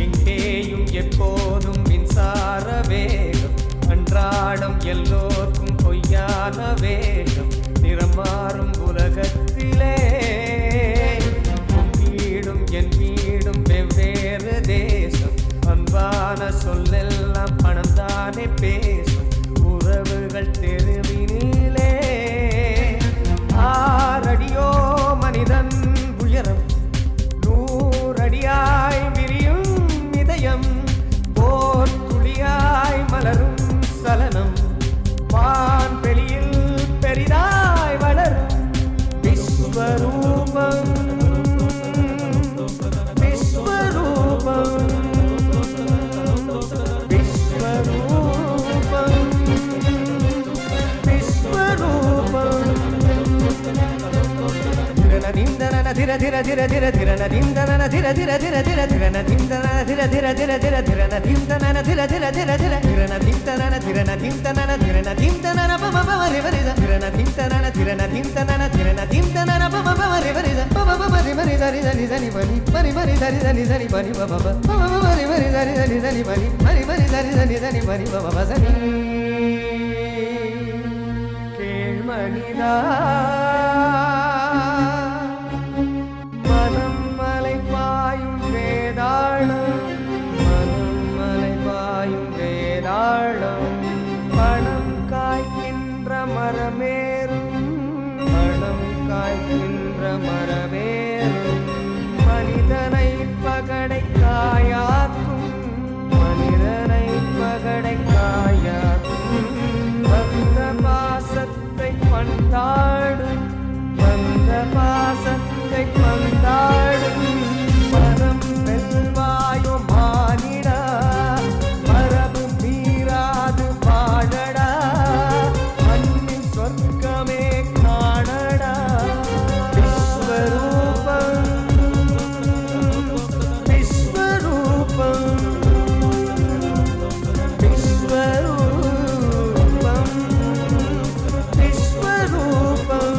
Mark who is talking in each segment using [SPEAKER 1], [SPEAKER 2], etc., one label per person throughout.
[SPEAKER 1] எங்கேயும் எப்போதும் மின்சார வேகம், அன்றாடம் எல்லோருக்கும் பொய்யான வேகம், நிறம் மாறும் உலகத்திலே உன் வீடும் என் வீடும் வெவ்வேறு தேசம், அன்பான சொல்லெல்லாம் பணம் தானே பேசும், உறவுகள் தெருவினிலே ஆறடியோ மனிதன் உயரம், நூறடியாய் விரியும் இதயம், போர் துளியாய் மலரும் சலனம், வான்வெளியில் பெரிதாய் வளரும் விஸ்வரூபம், விஸ்வரூபம், விஸ்வரூபம், விஸ்வரூபம். திரநதிந்தன திர திர திர திர திரநதிந்தன திர திர திர திர திரநதிந்தன திர திர திர திர திரநதிந்தன திர திர திர திர திரநதிந்தன திரநதிந்தன திரநதிந்தன பமபமரி வரித திரநதிந்தன திரநதிந்தன திரநதிந்தன பமபமரி வரித பமபமரி மரி சரி சரி சரி பனி மரி மரி சரி சரி சரி பனி பமப பமபமரி மரி சரி சரி சரி பனி மரி மரி சரி சரி சரி பனி பமப சரி கேள்மணிதா பணம் காய்க்கின்ற மரமேறும், பணம் காய்க்கின்ற மரமேறும், மனிதனை பகடை காயாக்கும், மனிதனை பகடை காயாக்கும், வந்த பாசத்தை பந்தாடும், வந்த பாசத்தை பந்தாடும், மனம் வெல்வாயோ மானிடா, மரபு மீறாது வாழடா, மண்ணின் சொர்க்கமே காணடா, விஸ்வரூபம், விஸ்வரூபம், விஸ்வரூபம், விஸ்வரூபம்,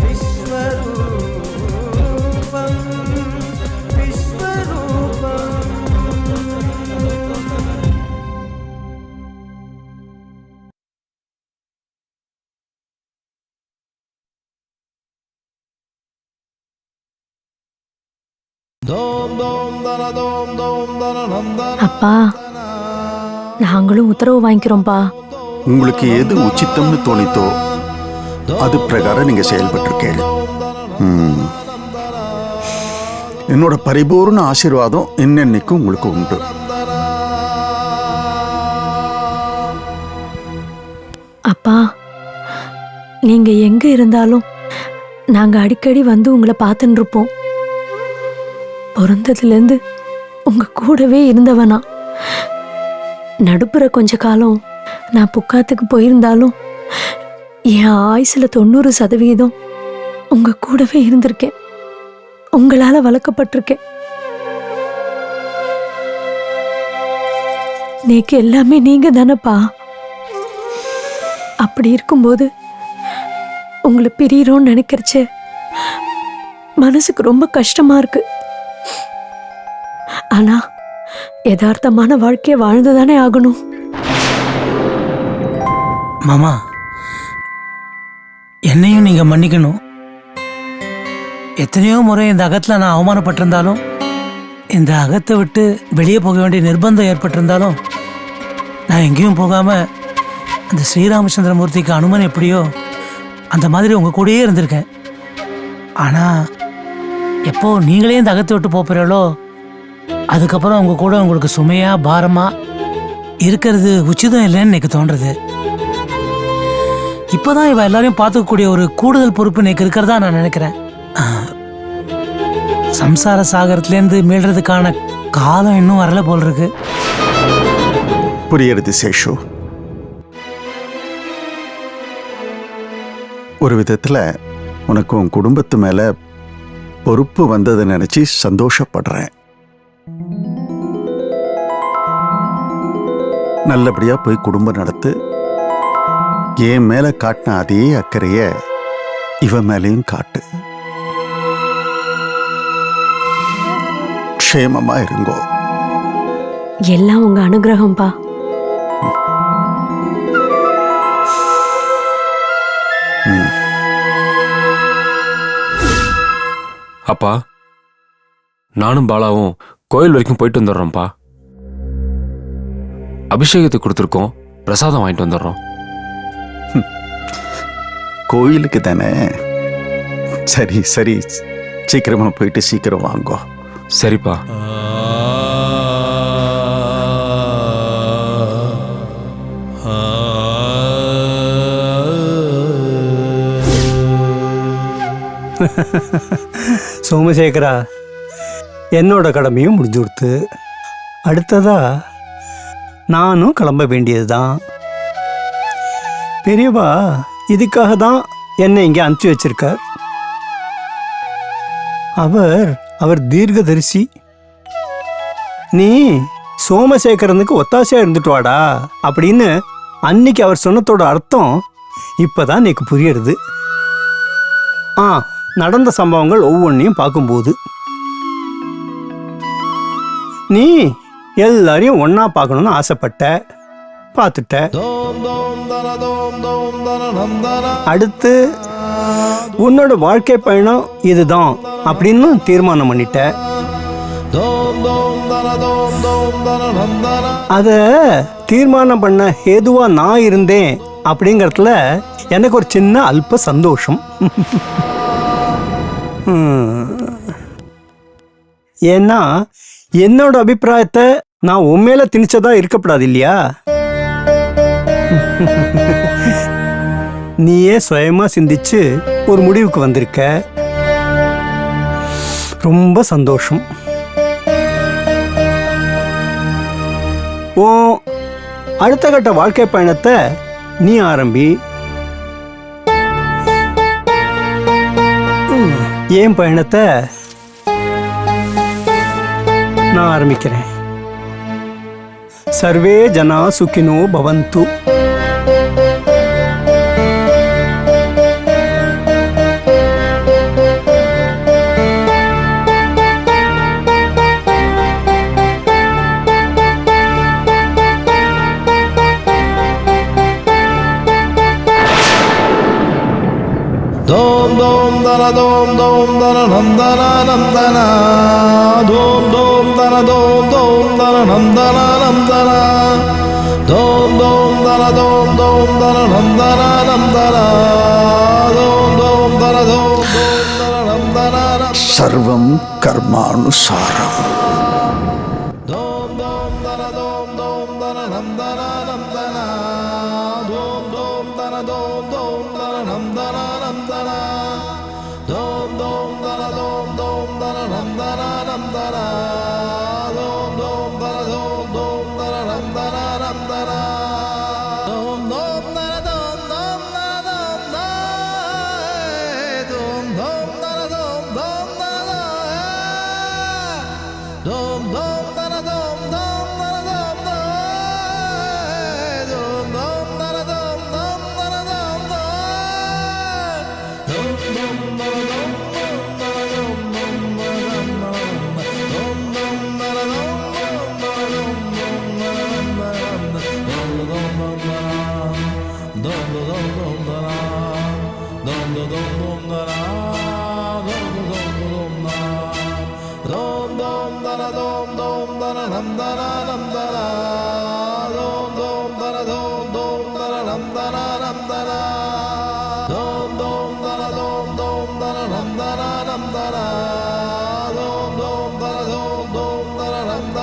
[SPEAKER 1] விஸ்வரூபம், விஸ்வரூபம்.
[SPEAKER 2] அப்பா, நாங்களும் உத்தரவு வாங்கிக்கிறோம்ப்பா.
[SPEAKER 3] உங்களுக்கு எது உச்சித்தம்னு தோணித்தோ அது பிரகாரம் நீங்க செயல்பட்டிருக்கீங்க. என்னோட பரிபூர்ண ஆசீர்வாதம் இன்னைக்கும் உங்களுக்கு உண்டு.
[SPEAKER 2] அப்பா, நீங்க எங்க இருந்தாலும் நாங்க அடிக்கடி வந்து உங்களை பார்த்துட்டு இருப்போம். பிறந்ததுலேருந்து உங்க கூடவே இருந்தவனா. நடுப்புற கொஞ்ச காலம் நான் புக்காத்துக்கு போயிருந்தாலும் என் ஆயுசுல 90% உங்க கூடவே இருந்திருக்கேன். உங்களால வளர்க்கப்பட்டிருக்கேன். நேக்கு எல்லாமே நீங்க தானப்பா. அப்படி இருக்கும்போது உங்களை பிரியறோம்னு நினைக்கிறச்சே மனசுக்கு ரொம்ப கஷ்டமா இருக்கு. ஆனா யதார்த்தமான வாழ்க்கைய வாழ்ந்துதானே ஆகணும்.
[SPEAKER 4] மாமா, என்னையும் நீங்க மன்னிக்கணும். எத்தனையோ முறை இந்த அகத்துல நான் அவமானப்பட்டிருந்தாலும், இந்த அகத்தை விட்டு வெளியே போக வேண்டிய நிர்பந்தம் ஏற்பட்டிருந்தாலும், நான் எங்கேயும் போகாம அந்த ஸ்ரீராமச்சந்திரமூர்த்திக்கு அனுமன் எப்படியோ அந்த மாதிரி உங்க கூடயே இருந்திருக்கேன். ஆனா எப்போ நீங்களே இந்த அகத்தை விட்டு போறீங்களோ அதுக்கப்புறம் உங்க கூட உங்களுக்கு சுமையா பாரமா இருக்கிறது உச்சிதம் இல்லைன்னு எனக்கு தோன்றது. இப்பதான் இவ எல்லாரையும் பார்த்துக்கக்கூடிய ஒரு கூடுதல் பொறுப்பு எனக்கு இருக்கிறதா நான் நினைக்கிறேன். சம்சார சாகரத்திலேருந்து மீள்றதுக்கான காலம் இன்னும் வரல போல் இருக்கு.
[SPEAKER 3] புரியுறது சேஷு. ஒரு விதத்தில் உனக்கு உன் குடும்பத்து மேலே பொறுப்பு வந்ததை நினச்சி சந்தோஷப்படுறேன். நல்லபடியாக போய் குடும்பம் நடத்து. என் மேலே காட்டின அதே அக்கறையை இவன் மேலேயும் காட்டு. க்ஷேமமா இருங்கோ.
[SPEAKER 2] எல்லாம் உங்க அனுகிரகம்பா.
[SPEAKER 5] அப்பா, நானும் பாலாவும் கோயில் வரைக்கும் போயிட்டு வந்துடுறோம்ப்பா. அபிஷேகத்தை கொடுத்துருக்கோம், பிரசாதம் வாங்கிட்டு வந்துடுறோம்.
[SPEAKER 3] கோயிலுக்கு தானே? சரி சரி, சீக்கிரமா போயிட்டு சீக்கிரம் வாங்கோ.
[SPEAKER 5] சரிப்பா.
[SPEAKER 6] சோமசேகரா, என்னோட கடமையும் முடிஞ்சு கொடுத்து அடுத்ததா நானும் கிளம்ப வேண்டியதுதான். பெரியவா இதுக்காக தான் என்னை இங்கே அனுப்பிச்சி வச்சிருக்கார். அவர் தீர்க்கதரிசி. நீ சோமசேகரனுக்கு ஒத்தாசையா இருந்துட்டு வாடா அப்படின்னு அன்னைக்கு அவர் சொன்னதோட அர்த்தம் இப்பதான் எனக்கு புரியுறது. நடந்த சம்பவங்கள் ஒவ்வொன்றையும் பார்க்கும்போது நீ எல்லாரையும் ஒன்னா பார்க்கணும்னு ஆசைப்பட்ட, பார்த்துட்ட. அடுத்து உன்னோட வாழ்க்கை பயணம் இதுதான் அப்படின்னு தீர்மானம் பண்ணிட்ட. அத தீர்மானம் பண்ண ஹேதுவா நான் இருந்தேன் அப்படிங்கறதுல எனக்கு ஒரு சின்ன அல்ப சந்தோஷம். ஏன்னா என்னோட அபிப்பிராயத்தை நான் உண்மையில திணிச்சதா இருக்கப்படாது இல்லையா? நீயே சுயமா சிந்திச்சு ஒரு முடிவுக்கு வந்திருக்க. ரொம்ப சந்தோஷம். அடுத்த கட்ட வாழ்க்கை பயணத்தை நீ ஆரம்பி. ஏன் பயணத்தை நான் ஆரம்பிக்கிறேன். சர்வே ஜனா சுகினோ பவந்து.
[SPEAKER 7] Dom dom dana dom dom dana nam dana nam dana dom dom dana dom dom dana nam dana nam dana dom dom dana dom dom dana nam dana nam dana dom dom dana dom dom dana nam dana nam
[SPEAKER 3] சர்வம் கர்மானுசாரம்.
[SPEAKER 7] dom dom dana dom dom dana nam dana nam dana dom dom dana dom dom dana nam dana nam dana dom dom dana dom dom dana nam dana nam dana dom dom dana dom dom dana nam dana nam dana dom dom dana dom dom dana dom dom dana dom dom dana dom dom dana dom dom dana dom dom dana dom dom dana dom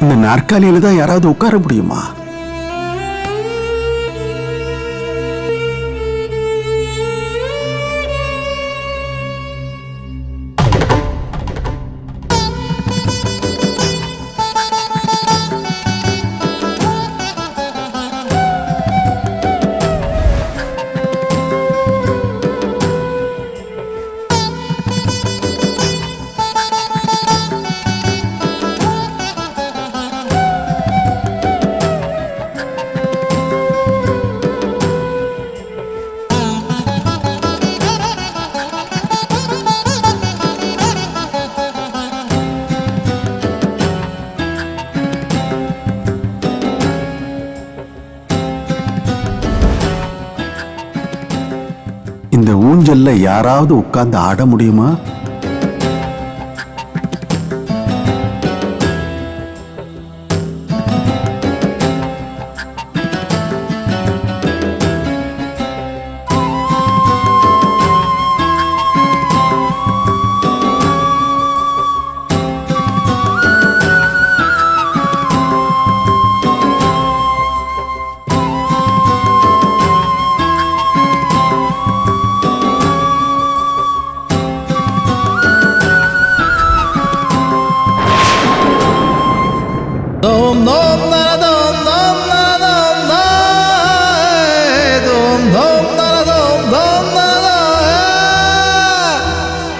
[SPEAKER 3] இந்த நாற்காலியில தான் யாராவது உட்கார முடியுமா? இந்த ஊஞ்சல்ல யாராவது உட்கார்ந்து ஆட முடியுமா?
[SPEAKER 7] Dom dom da dom dom da dom da dom dom da dom dom da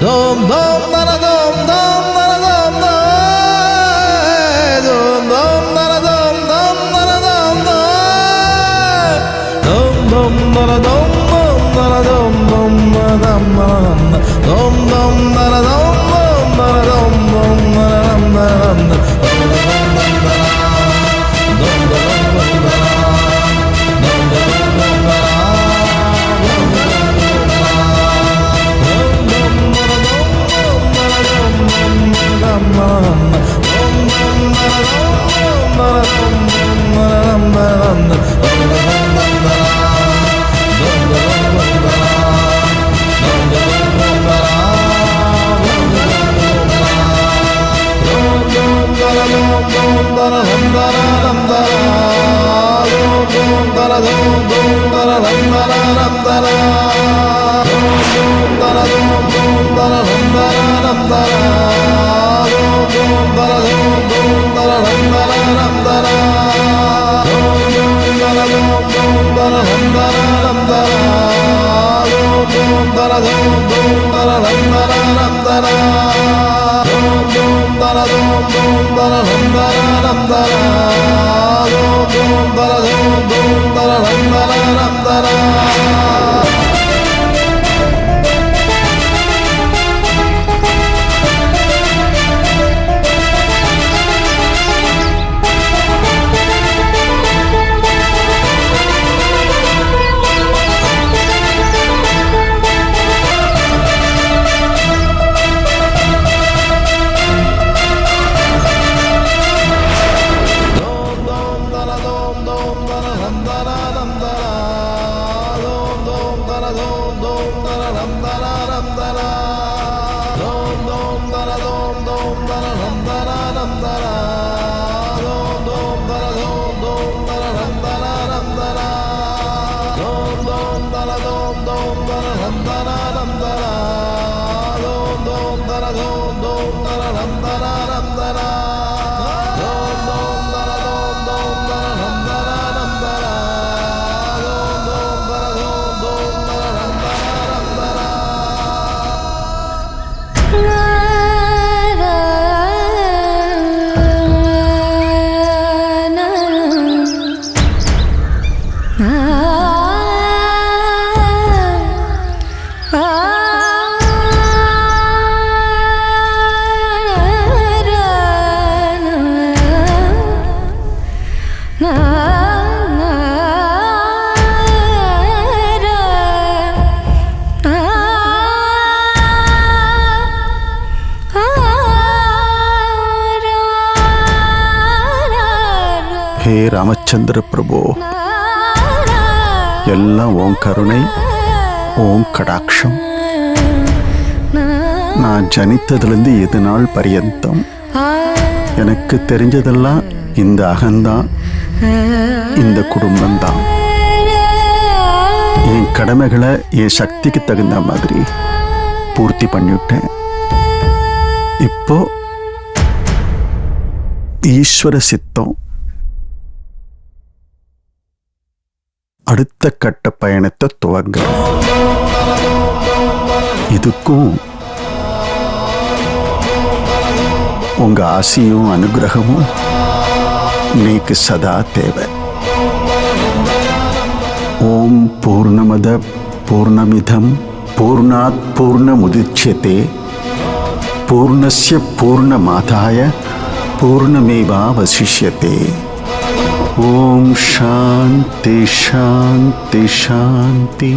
[SPEAKER 7] dom dom da dom dom da dom da dom dom da dom dom da dom da dom dom da dom dom da dom dom da dom dom dom da dom dom da dom dom da dom da ஹே ராமச்சந்திர பிரபு, எல்லாம் ஓம் கருணை, ஓம் கடாட்சம். நான் ஜனித்ததிலிருந்து இது நாள் பரியந்தம்
[SPEAKER 3] எனக்கு தெரிஞ்சதெல்லாம் இந்த அகந்தான், இந்த குடும்பம்தான். என் கடமைகளை என் சக்திக்கு தகுந்த மாதிரி பூர்த்தி பண்ணிவிட்டேன். இப்போ ஈஸ்வர சித்தம் அடுத்த கட்ட பயணத்தை துவங்க. இதுக்கும் உங்க ஆசியும் அனுகிரகமும் நீக்கு சதா தேவை. ஓம் பூர்ணமத பூர்ணமிதம் பூர்ணாத் பூர்ணமுதிச்யதே பூர்ணஸ்ய பூர்ணமாதாய பூர்ணமேவாவசிஷ்யதே. ஓம் சாந்தி சாந்தி சாந்தி.